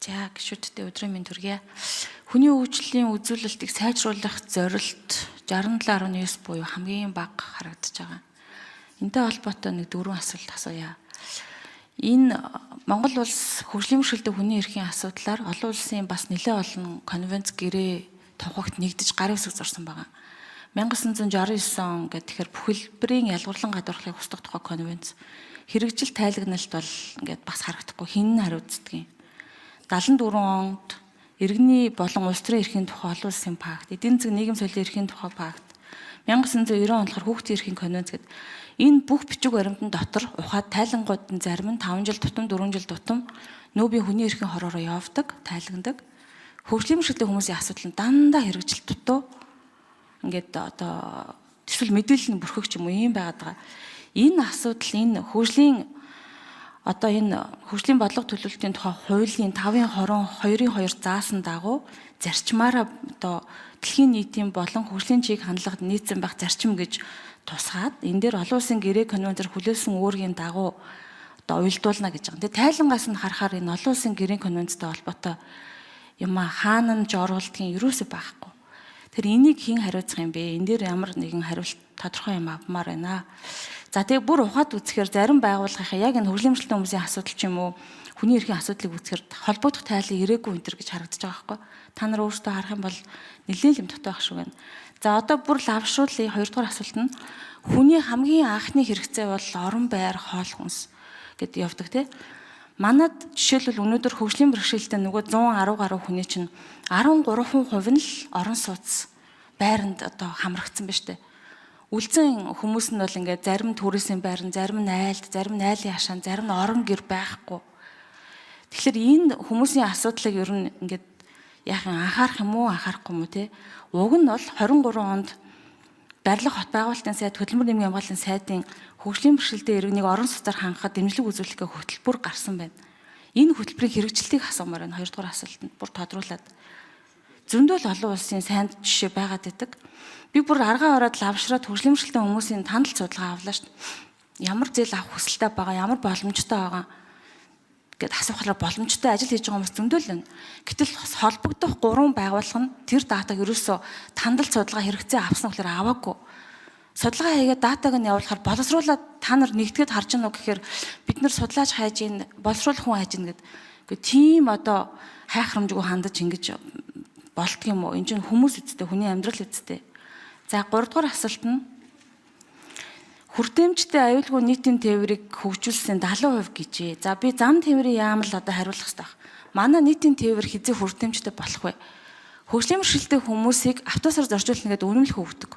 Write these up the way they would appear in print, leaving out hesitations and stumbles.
За гişүүдтэй өдрийн мэнд хүргэе. Хүний үйлчлэлийн үзүүлэлтийг сайжруулах зорилт 67.9 буюу хамгийн бага харагдаж байгаа. Энтэй холбоотой нэг 4 асуулт асууя. Энэ Монгол улс хөгжлийн бэрхшээлтэй хүний эрхийн асуудлаар олон улсын бас нэлээд олон конвенц гэрээ товхогт нэгдэж гарын үсэг зурсан байгаа. 1969 он гэхээр бүхэлбэрийн ялгуурлан гадуурхлыг устгах тухай конвенц хэрэгжил тайлагналт бол ингээд бас харагдахгүй хин хариуцдаг юм. 74 онд иргэний болон улс төрийн эрхийн тухай олон улсын пакт, эдийн засгийн нийгэм соёлын эрхийн тухай пакт, 1990 он болохоор хүүхдийн эрхийн конвенц гэдэг энэ бүх бичиг баримтан дотор ухаад тайлангуудын зарим нь 5 жил тутам 4 жил тутам нөөбийн хүний эрхийн хороороо явдаг, тайлагнадаг. Хөгжлийн бэрхшээлтэй хүмүүсийн асуудал нь дандаа хэрэгжилт дутуу ингээд одоо эсвэл мэдээлэл нь бүрхэг ч юм уу юм байгаад байгаа. Энэ асуудал энэ хөгжлийн бодлого төлөвлөлтийн тухай хуулийн 5-22 заасан дагуу зарчмаараа одоо дэлхийн нийтийн болон хөгжлийн чиг хандлагад нийцсэн байх зарчим гэж тусгаад энэ дээр олон улсын гэрээ конвенцээр хүлээсэн үүргийн дагуу одоо уялдуулна гэж байгаа. Тэгээ тайлангаас нь харахаар энэ олон улсын гэрээ конвенцтэй холбоотой юм хаана нь жоргуулдгийн юусоо байхгүй. Тэр энийг хэн хариуцах юм бэ? Энэ дээр ямар нэгэн хариулт тодорхой юм авмаар байна. За тэгээ бүр ухаад үзэхээр зарим байгууллагын яг энэ хөгжлийн бэрхшээлтэй хүмүүсийн асуудал ч юм уу хүний эрхийн асуудлыг үзэхээр холбогдох тайлан ирээгүй энэ төр гэж харагдаж байгаа байхгүй. Та нар өөрсдөө харах юм бол нэлээд юм дотоо байх шүү байна. За одоо бүр лавшруулъя. Хоёрдугаар асуулт нь хүний хамгийн анхны хэрэгцээ бол орон байр, хоол хүнс гэд явдаг тий. Манад жишээлбэл өнөөдөр хөгжлийн бэрхшээлтэй нөгөө 110 гаруй хүний чинь 13% нь л орон сууц байранд одоо хамрагдсан байна штэ. Үлзэн хүмүүс нь бол ингээд зарим төрөөсийн байран, зарим нь айлд, зарим нь айлын хашаан, зарим нь орон гэр байхгүй. Тэгэхээр энэ хүмүүсийн асуудлыг ер нь ингээд яахан анхаарах юм уу, анхаарахгүй юм уу те. Уг нь бол 23 онд барилга хот байгуулалтын сайд, хөдөлмөр нэмийн хамгааллын сайдын хөгжлийн бэрхшээлтэй иргэнийг орон сууцаар хангахад дэмжлэг үзүүлэх хөтөлбөр гарсан байна. Энэ хөтөлбөрийн хэрэгжилтийг асуумаар байна. Хоёрдугаар асуултанд бүр тодруулаад. Зөндөл олон улсын сайнд жишээ байгаад байдаг. Би бүр аргаа ороод лавшраад хөгжлийн бэрхшээлтэй хүмүүсийн тандал судалгаа авлаа шүү дээ. Ямар зээл авах хүсэлтэй байгаа, ямар боломжтой байгаа гэд асуухаараа боломжтой ажил хийж байгаа хүмүүс зөндөл байна. Гэтэл холбогдох 3 байгууллага нь тэр датаг ерөөсөө тандал судалгаа хэрэгцээ авсан гэхээр аваагүй. Судалгаа хийгээд датаг нь явуулахаар боловсруулаад та нар нэгтгэд харж гинөө гэхээр бид нар судлаач хайж ийн, боловсруулах хүн хайж ийн гэдэг. Тийм одоо хайхрамжгүй хандаж ингэж болтго юм уу? Энд чинь хүмүүс үсттэй, хүний амьдрал үсттэй. За 3 дугаар асуулт нь хүртээмжтэй аюулгүй нийтийн тээврийг хөгжүүлсэн 70% гэжээ. За би зам тээврийн яамал одоо хариулах хэрэгтэй байна. Манай нийтийн тээвэр хизээ хүртээмжтэй болох вэ? Хөгжлийн бэрхшээлтэй хүмүүсийг автобусаар зорчуулна гэдэг үнэмлэх өгдөг.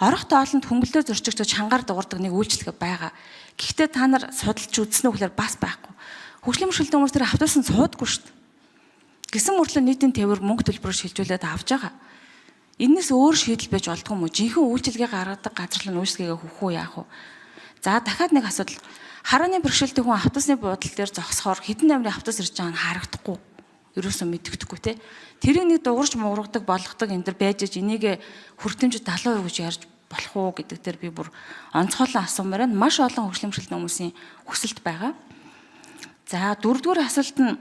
Орох тоолонд хөнгөлөөр зорчигчдод чангаар дуурдаг нэг үйлчлэг байгаа. Гэхдээ та нар судалж үзсэн үү гэхээр бас байхгүй. Хөгжлийн бэрхшээлтэй хүмүүс тэр автобусанд суудаггүй шүү дээ. Гэсэн мөртлөө нийтийн тээвэр мөнгө төлбөрөөр шилжүүлээд авч байгаа. Энэс өөр шийдэл байж болдгоо юм уу? Жинхэнэ үйлчилгээ гаргадаг газар л үүсгэгээ хөх үү яах вэ? За дахиад нэг асуудал. Харааны бэрхшээлтэй хүн автобусны буудлын дээр зогсохоор хэдэн амрын автобус ирж байгааг нь харагдахгүй. Ерөөсөө мэддэхгүй те. Тэрийг нэг дуурж мууградаг болгодог энэ төр байж энийг хүртээмжид 70% гэж ярьж болох уу гэдэг дээр би бүр онцгойлон асуумаар байна. Маш олон хөгжлийн бэрхшээлтэй хүмүүсийн хүсэлт байгаа. За дөрөвдүгээр асуулт нь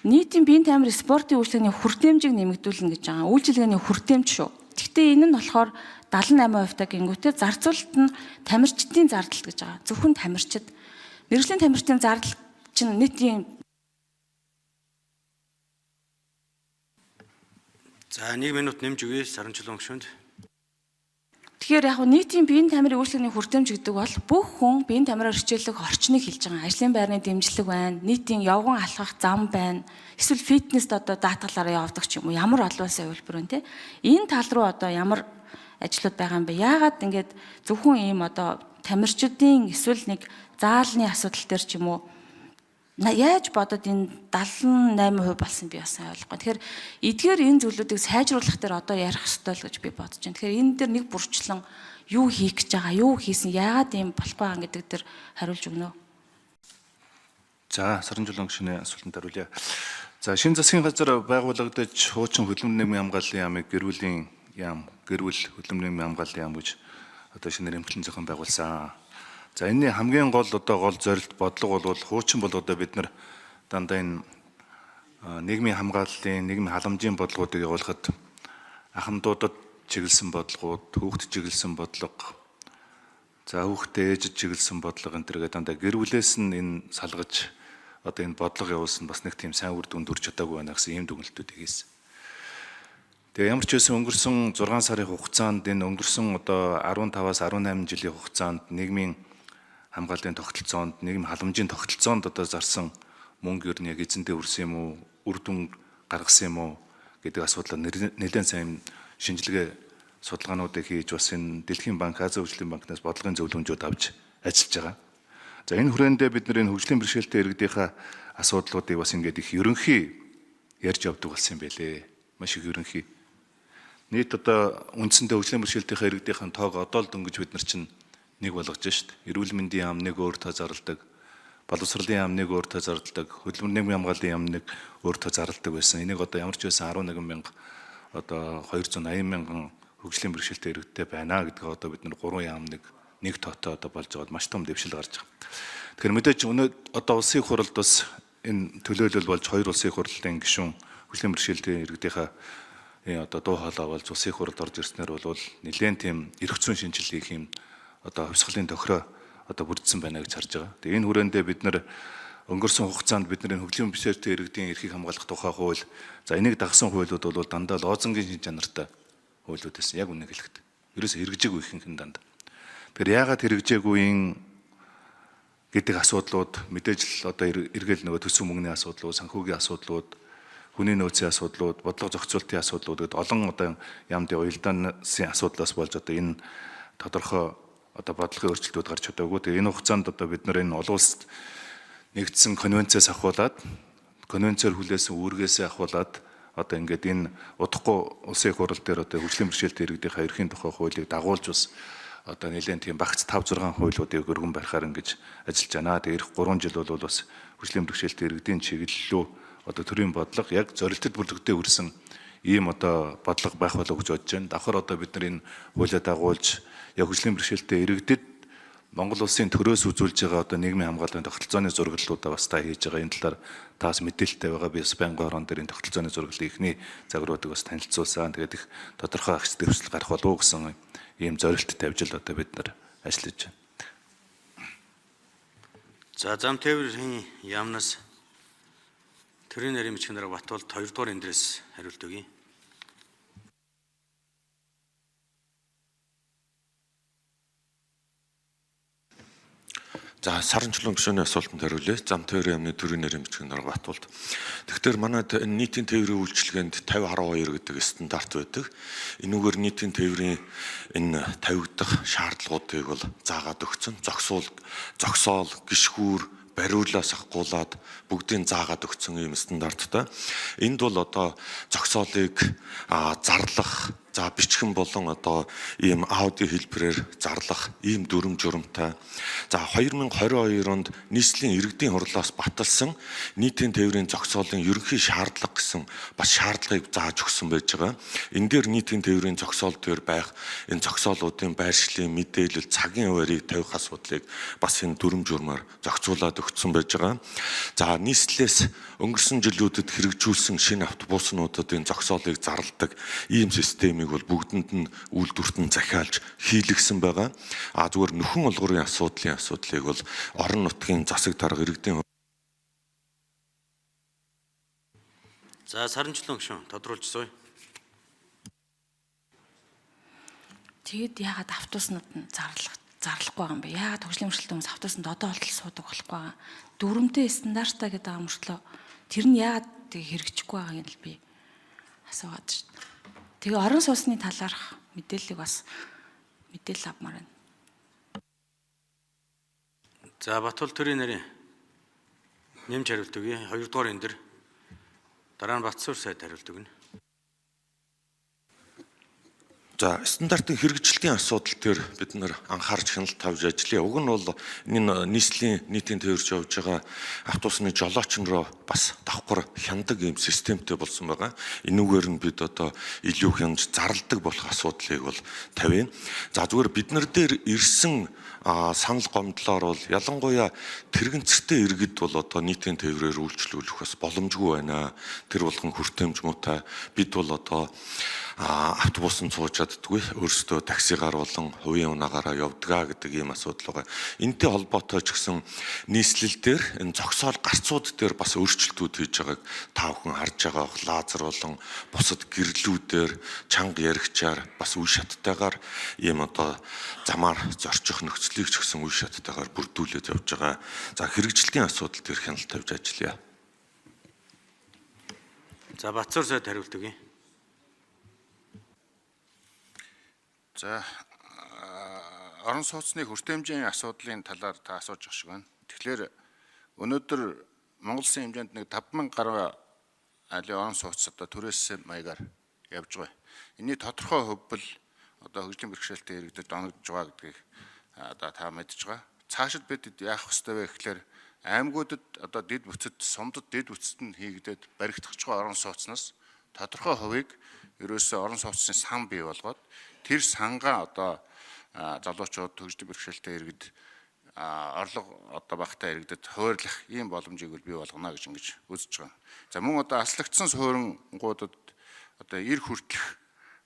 нийтийн биеийн тамирын спортын үйлчлэгийн хүртээмжийг нэмэгдүүлнэ гэж байгаа. Үйлчилгээний хүртээмж шүү. Гэхдээ энэ нь болохоор 78% гингүүтээ зарцуулалт нь тамирчдын зардал гэж байгаа. Зөвхөн тамирчид. Мэргэжлийн тамирчдын зардал чинь нийтийн За 1 минут нэмж өгье Саранчулуун гишүүнд. Тэгэхээр яг нийтийн биеийн тамирын үйлчлэгийн хүртээмж гэдэг бол бүх хүн биеийн тамираар хичээллэх орчныг хэлж байгаа. Ажлын байрны дэмжлэг байна, нийтийн явган алхах зам байна, эсвэл фитнест одоо даатгалаараа явдаг ч юм уу, ямар олон улсын хувилбар вэ те. Энэ тал руу одоо ямар ажлууд байгаа юм бэ? Яагаад ингээд зөвхөн ийм одоо тамирчдын эсвэл нэг заалны асуудал төр ч юм уу яаж бодод энэ 78% болсон би бас ойлгохгүй. Тэгэхээр эдгээр энэ зүйлүүдийг сайжруулах дээр одоо ярих хэрэгтэй л гэж би бодож байна. Тэгэхээр энэ дээр нэг бүрчлэн юу хийх гэж байгаа, юу хийсэн, яагаад ийм болохгүй байгаа гэдэг дээр хариулж өгнө. За Саранчулуун гишүүний асуултанд хариулъя. За шинэ засгийн газар байгуулагдаж хуучин хөдөлмөр нэмийн хамгааллын яамыг гэрүүл хөдөлмөр нэмийн хамгааллын яам гэж одоо шинээр эмхлэн зохион байгуулсан. За энэний хамгийн гол зорилт бодлого бол хуучин бол одоо бид нар дандаа энэ нийгмийн хамгааллын, нийгмийн халамжийн бодлогуудыг явуулахад ахмадуудад чиглэсэн бодлогууд, хүүхдэд чиглэсэн бодлого, за хүүхдээ ээжид чиглэсэн бодлого энэ төргээд дандаа гэр бүлээс нь энэ салгаж одоо энэ бодлого явуулсан бас нэг тийм сайн үр дүнд хүрч чадаагүй байна гэсэн ийм дүгнэлтүүд хийсэн. Тэгээ ямар ч байсан өнгөрсөн 6 сарын хугацаанд энэ өнгөрсөн одоо 15-аас 18 жилийн хугацаанд нийгмийн хамгааллын тогтолцоонд, нийгмийн халамжийн тогтолцоонд одоо зарсан мөнгө ер нь яг эзэндээ хүрсэн юм уу, үр дүн гаргасан юм уу гэдэг асуудлаар нэлээд сайн шинжилгээ судалгаануудыг хийж бас энэ Дэлхийн банк, Азийн хөгжлийн банкнаас бодлогын зөвлөмжүүд авч ажиллаж байгаа. За энэ хүрээндээ бид нар энэ хөгжлийн бэрхшээлтэй иргэдийнхаа асуудлуудыг бас ингээд их ерөнхий ярьж явдаг болсон юм байлээ. Маш их ерөнхий. Нийт одоо үндсэндээ хөгжлийн бэрхшээлтийнхаа иргэдийнхэн тоог одоо л дөнгөж бид нар чинь нэг болгож шít. Эрүүл мэндийн яам нэг өөр тоо зарладаг, боловсролын яам нэг өөр тоо зарладаг, хөдөлмөр нийгмийн хамгааллын яам нэг өөр тоо зарладаг байсан. Энийг одоо ямар ч байсан 11 мянга одоо 280 мянган хөгжлийн бэрхшээлтэй иргэдтэй байна гэдгээ одоо бид нар 3 яам нэг тоотой одоо болж байгаад маш том дэвшил гарч байгаа. Тэгэхээр мэдээж одоо улсын хурлд бас энэ төлөөлөл болж 2 улсын хурлын гишүүн хөгжлийн бэрхшээлтэй иргэдийнхаа одоо дуу хоолой болж улсын хурлд орж ирснээр бол нэлээд тийм эрх зүйн шинжилгээ хийх юм одоо хувьсгалын тохироо одоо бүрдсэн байна гэж харж байгаа. Тэгээ энэ хүрээндээ бид нар өнгөрсөн хугацаанд бид нар энэ хөгжлийн бэрхшээлтэй иргэдийн эрхийг хамгаалах тухай хууль, за энийг дагсан хуулиуд бол дандаа лозунгийн шин чанартай хуулиуд байсан. Яг үнэ хэлэхэд. Ерөөсөө хэрэгжээгүй ихэнх нь дандаа. Тэгэхээр яагаад хэрэгжээгүйн гэдэг асуудлууд мэдээж л одоо эргэл нөгөө төсөв мөнгөний асуудлууд, санхүүгийн асуудлууд, хүний нөөцийн асуудлууд, бодлого зохицуултын асуудлууд гэдэг олон одоо яамдын уялдаасын асуудлаас болж одоо энэ тодорхой одоо бодлогын өөрчлөлтүүд гарч чадаагүй. Тэгээ энэ хугацаанд одоо бид нар энэ олон улсад нэгдсэн конвенцээс ахуулаад, конвенцээр хүлээсэн үүргээс ахуулаад одоо ингээд энэ удахгүй улсын хурал дээр одоо хөгжлийн бэрхшээлтэй иргэдийнхаа эрхийн тухай хуулийг дагуулж бас одоо нэлээд тийм багц 5-6 хуулиудыг өргөн барихаар ингэж ажиллаж байна. Тэгээ эх 3 жил бол бас хөгжлийн бэрхшээлтэй иргэдийн чиглэлөө одоо төрийн бодлого яг зорилттой бүлэгтээ үрсэн ийм одоо бодлого байх болов гэж бодож байна. Давхар одоо бид нар энэ хуулиа дагуулж яг хөгжлийн бэрхшээлтэй иргэдэд Монгол улсын төрөөс үзүүлж байгаа одоо нийгмийн хамгааллын тогтолцооны зураглалуудаа бас та хийж байгаа. Энэ талаар таас мэдээлэлтэй байгаа. Би бас байнгын орон дээр энэ тогтолцооны зураглалын эхний загваруудыг бас танилцуулсан. Тэгээд их тодорхой агч дэвшил гарах болов уу гэсэн ийм зорилттой тавьж л одоо бид нар ажиллаж байна. За зам тээврийн яамнаас төрийн нарийн бичгийн дарга Батболд 2 дугаар эндрээс хариулт өгье. За сарын чулуун гишүүний асуултанд хариулъя. Зам тээврийн яамны төрийн нарийн бичгийн дарга Батболд. Тэгэхээр манайд нийтийн тээврийн үйлчилгээнд 50-12 гэдэг стандарт байдаг. Энүүгээр нийтийн тээврийн энэ тавигдах шаардлагуудыг бол заагаад өгсөн. Зогсоол, гишгүүр, бариулаас ахгуулаад бүгдийг заагаад өгсөн ийм стандарттай. Энд бол одоо зогсоолыг зарлах, за бичгэн болон одоо ийм аудио хэлбэрээр зарлах ийм дүрм журамтай. За 2022 онд нийслэлийн иргэдийн хурлаас баталсан нийтийн тээврийн зогсоолын ерөнхий шаардлага гэсэн бас шаардлагыг зааж өгсөн байж байгаа. Энэ дээр нийтийн тээврийн зогсоол дээр байх энэ зогсоолуудын байршлын мэдээлэл, цагийн хуваарийг тавих асуудлыг бас энэ дүрм журмаар зохицуулаад өгсөн байж байгаа. За нийслэлээс өнгөрсөн жилүүдэд хэрэгжүүлсэн шинэ автобуснуудад энэ зогсоолыг зарладаг ийм системийг бол бүгдэнд нь үйлдвэртэн захиалж хийлгсэн байгаа. Зүгээр нөхөн олгорын асуудлыг бол орон нутгийн засаг дарга иргэдийн. За сарын чулуун гишүүн тодруулж сууя. Тэгэд яагаад автобуснууд нь зарлахгүй байгаа юм бэ? Яагаад хөгжлийн бэрхшээлтэй хүмүүс автобусанд одоо болтол суудаг болохгүй байгаа? Дүрмтэй стандартаа гэдэг байгаа мөртлөө тэр нь яагаад хэрэгжихгүй байгааг нь л би асуугаад шүү дээ. Тэгээ орон сууцны талаарх мэдээллийг бас мэдээлэл авмаар байна. За Батболд төрийн нарийн нэмж хариулт өгье. 2 дугаар эндэр дараа нь Батсуур сайд хариулт өгнө. За стандартын хэрэгжилтийн асуудал дээр бид нэр анхаарч хяналт тавьж ажиллая. Уг нь бол энэ нийслэлийн нийтийн тээвэрч явж байгаа автобусны жолоочин руу бас давхар хяндаг юм системтэй болсон байгаа. Энүүгээр нь бид одоо илүү хянаж зарладаг болох асуудлыг бол тавина. За зүгээр бид нар дээр ирсэн санал гомдлоор бол ялангуяа тэрэгцэртэй иргэд бол одоо нийтийн тээврээр үйлчлүүлэх бас боломжгүй байна. Тэр болгон хүртээмжмуутай бид бол одоо автобусан сууж чаддгүй өөрсдөө таксигаар болон хувийн унаагаараа явдгаа гэдэг ийм асуудал байгаа. Энтэй холбоотой ч гэсэн нийслэл дээр энэ зогсоол гарцууд дээр бас өөрчлөлтүүд хийж байгааг та бүхэн харж байгаа. Лазер болон бусад гэрлүүдээр чанга яригчаар бас үе шаттайгаар ийм одоо замаар зорчих нөхцөлийг ч гэсэн үе шаттайгаар бүрдүүлээд явж байгаа. За хэрэгжилтийн асуудал дээр хяналт тавьж ажиллая. За Батцуур сайд хариулт өгье. За орон сууцны хүртээмжийн асуудлын талаар та асууж байгаа шиг байна. Тэгэхээр өнөөдөр Монгол Улсын хэмжээнд нэг 50,000 гаруй айлын орон сууц одоо түрээссэн маягаар явж байгаа. Энийний тодорхой хувь одоо хөгжлийн бэрхшээлтэй иргэдэд оногдож байгаа гэдгийг одоо та мэдж байгаа. Цаашид бид яах ёстой вэ гэхээр аймагуудад одоо дэд бүтцэд сумдад дэд бүтцэд нь хийгдээд баригдах байгаа орон сууцнаас тодорхой хувийг ерөөсөө орон сууцны сан бий болгоод тэр сангаа одоо залуучууд хөгжлийн бэрхшээлтэй иргэд орлого одоо багтаа иргэдэд хуваарлах ийм боломжийг бий болгоно гэж ингэж үзэж байгаа. За мөн одоо аслагдсан суурингуудад одоо эр хүртэлх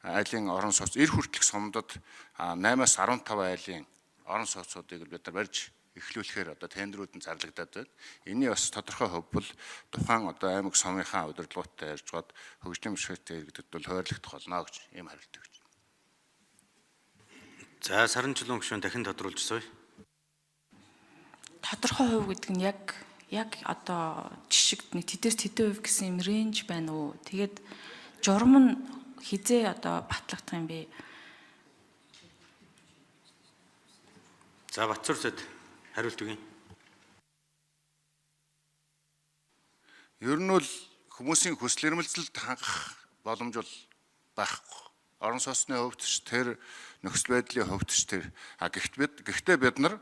айлын орон сууц эр хүртэлх сумдад 8-аас 15 айлын орон сууцуудыг бид нар барьж эхлүүлэхээр одоо тендерүүд нь зарлагдаад байна. Эний бас тодорхой хувь бол тухайн одоо аймаг сумынхаа удирдлагуудтай ярьж гоод хөгжлийн бэрхшээлтэй иргэдэд бол хуваарлагдах болно гэж ийм хариулт өгч. За Саранчулуун гишүүн дахин тодруулж сууя. Тодорхой хувь гэдэг нь яг одоо жишгт нэг тэдээс тэдэн хувь гэсэн юм рейнж байна уу? Тэгээд журам нь хизээ одоо батлагдах юм бэ? За Батцуур сайд хариулт өгье. Ер нь бол хүмүүсийн хүсэл эрмэлзэлд хангах боломж бол байхгүй. Орон сууцны хувьд ч тэр нөхцөл байдлын хувьд ч тэр гэхдээ бид нар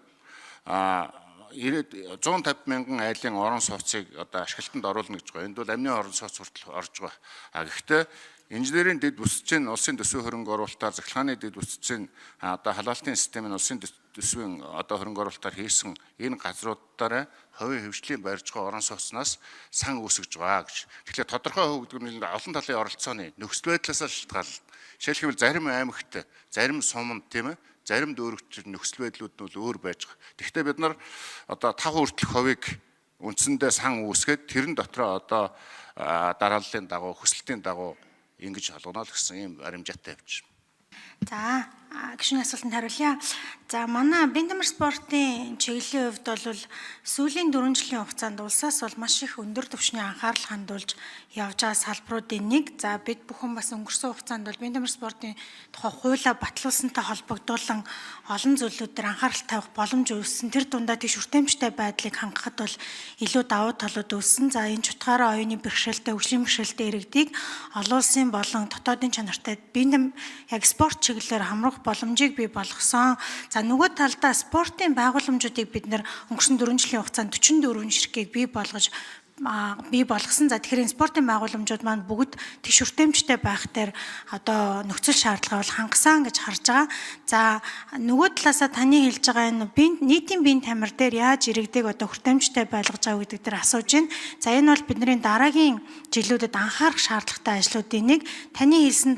150,000 айлын орон сууцыг одоо ашиглалтанд оруулна гэж байгаа. Энд бол амны орон сууц хүртэл орж байгаа. Гэхдээ инженерийн дэд бүтцийн улсын төсвийн хөрөнгө оруулалтаар захиргааны дэд бүтцийн одоо халаалтын системийн улсын төсвийн одоо хөрөнгө оруулалтаар хийсэн энэ газруудаараа хувийн хөвчлийн барьж байгаа орон сууцнаас сан үүсгэж байгаа гэж. Тэгэхээр тодорхой хувь гэдэг нь олон талын оролцооны нөхцөл байдлаас шалтгаална. Жишээлбэл зарим аймагт, зарим суманд тийм ээ, зарим дүүрэгт нөхцөл байдлууд нь өөр байж байгаа. Тэгэхдээ бид нар одоо 5 хүртэлх хувийг үндсэндээ сан үүсгээд тэрэн дотроо одоо дарааллын дагуу, хүсэлтийн дагуу ингэж халгано л гэсэн ийм баримжаатай явж байна. За гишүүний асуултанд хариулъя. За манай Бендамар спортын чиглэлийн хувьд бол сүүлийн 4 жилийн хугацаанд улсаас бол маш их өндөр түвшний анхаарал хандуулж явж байгаа салбаруудын нэг. За бид бүхэн бас өнгөрсөн хугацаанд бол Бендамар спортын тухай хуулиа батлуулсантай холбогдуулан олон зүйлүүдээр анхаарал тавих боломж үүссэн. Тэр дундаа тийш хүртээмжтэй байдлыг хангахад бол илүү давуу талууд үүссэн. За энэ ч утгаараа оюуны бэрхшээлтэй, хөгжлийн бэрхшээлтэй иргэдийг олон улсын болон дотоодын чанартай Бендам яг спорт чиглэлээр хамрах боломжийг бий болгосон. За нөгөө талдаа спортын байгууламжуудыг бид нэр өнгөрсөн 4 жилийн хугацаанд 44 ширхгийг бий болгосон. За тэгэхээр энэ спортын байгууламжууд маань бүгд тийш хүртээмжтэй байх дээр одоо нөхцөл шаардлага бол хангасан гэж харж байгаа. За нөгөө талаасаа таны хэлж байгаа энэ нийтийн биеийн тамир дээр яаж иргэдэг одоо хүртээмжтэй байлгаж байгаа гэдэг дээр асууж байна. За энэ бол бидний дараагийн жилүүдэд анхаарах шаардлагатай ажлуудын нэг. Таны хэлсэн